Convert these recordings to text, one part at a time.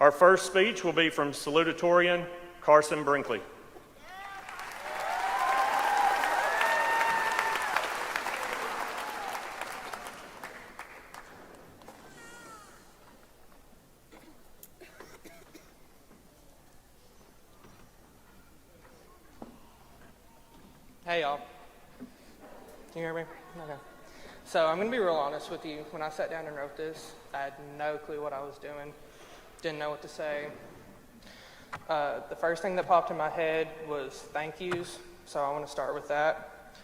Our first speech will be from salutatorian Carson Brinkley. Hey y'all, can you hear me? Okay. So I'm going to be real honest with you. When I sat down and wrote this, I had no clue what I was doing. Didn't know what to say. The first thing that popped in my head was thank yous, so I want to start with that.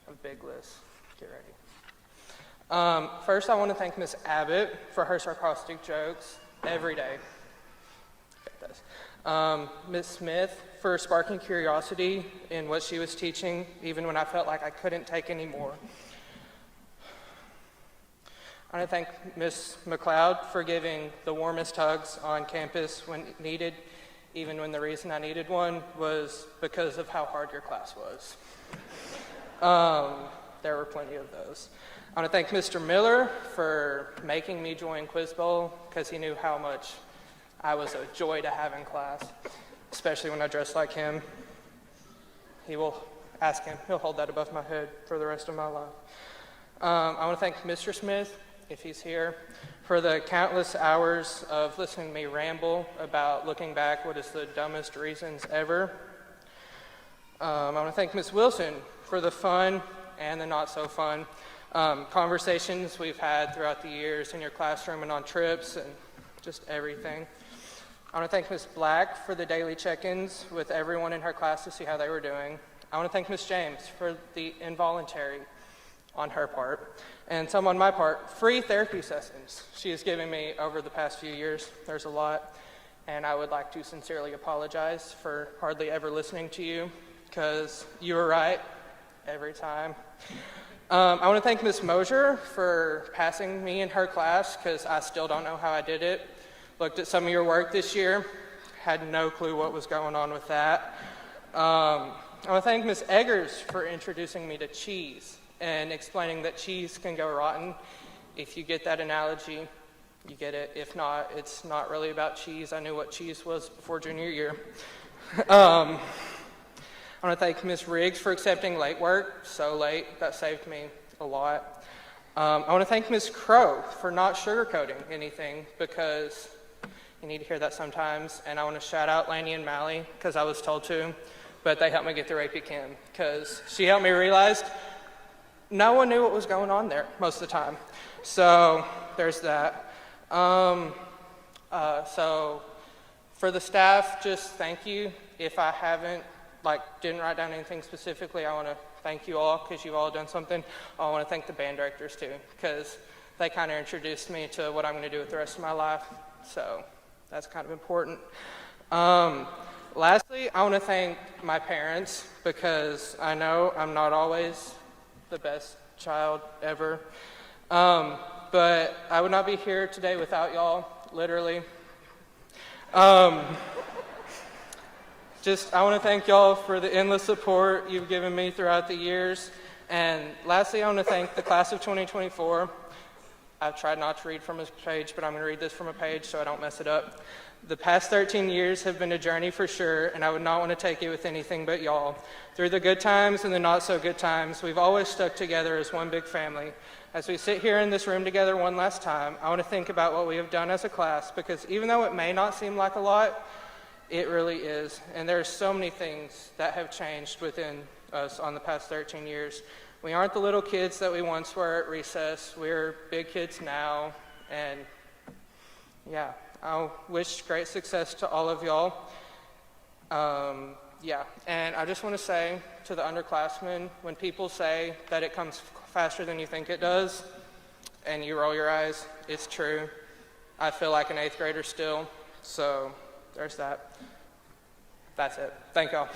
A big list. Get ready. First, I want to thank Miss Abbott for her sarcastic jokes every day. Ms. Smith for sparking curiosity in what she was teaching, even when I felt like I couldn't take any more. I want to thank Ms. McLeod for giving the warmest hugs on campus when needed, even when the reason I needed one was because of how hard your class was. There were plenty of those. I want to thank Mr. Miller for making me join Quiz Bowl because he knew how much I was a joy to have in class, especially when I dressed like him. He will ask him. He'll hold that above my head for the rest of my life. I want to thank Mr. Smith, if he's here, for the countless hours of listening to me ramble about looking back what is the dumbest reasons ever. I want to thank Ms. Wilson for the fun and the not so fun conversations we've had throughout the years in your classroom and on trips and just everything. I want to thank Ms. Black for the daily check-ins with everyone in her class to see how they were doing. I want to thank Ms. James for the involuntary on her part, and some on my part, free therapy sessions she has given me over the past few years. There's a lot, and I would like to sincerely apologize for hardly ever listening to you, because you were right every time. I want to thank Ms. Mosier for passing me in her class, because I still don't know how I did it. Looked at some of your work this year, had no clue what was going on with that. I want to thank Ms. Eggers for introducing me to cheese and explaining that cheese can go rotten. If you get that analogy, you get it. If not, it's not really about cheese. I knew what cheese was before junior year. I want to thank Ms. Riggs for accepting late work, so late, that saved me a lot. I want to thank Ms. Crow for not sugarcoating anything, because you need to hear that sometimes. And I want to shout out Laney and Mally, because I was told to, but they helped me get through AP Chem, because she helped me realize no one knew what was going on there most of the time. So there's that. So for the staff, just thank you. If I didn't write down anything specifically, I want to thank you all because you've all done something. I want to thank the band directors too, because they kind of introduced me to what I'm going to do with the rest of my life. So that's kind of important. Lastly, I want to thank my parents, because I know I'm not always the best child ever. But I would not be here today without y'all, literally. I want to thank y'all for the endless support you've given me throughout the years. And lastly, I want to thank the class of 2024. I've tried not to read from a page, but I'm going to read this from a page so I don't mess it up. The past 13 years have been a journey for sure, and I would not want to take it with anything but y'all. Through the good times and the not so good times, we've always stuck together as one big family. As we sit here in this room together one last time, I want to think about what we have done as a class, because even though it may not seem like a lot, it really is. And there's so many things that have changed within us on the past 13 years. We aren't the little kids that we once were at recess. We're big kids now. And yeah, I wish great success to all of y'all. And I just want to say to the underclassmen, when people say that it comes faster than you think it does, and you roll your eyes, it's true. I feel like an 8th grader still, so there's that. That's it. Thank y'all.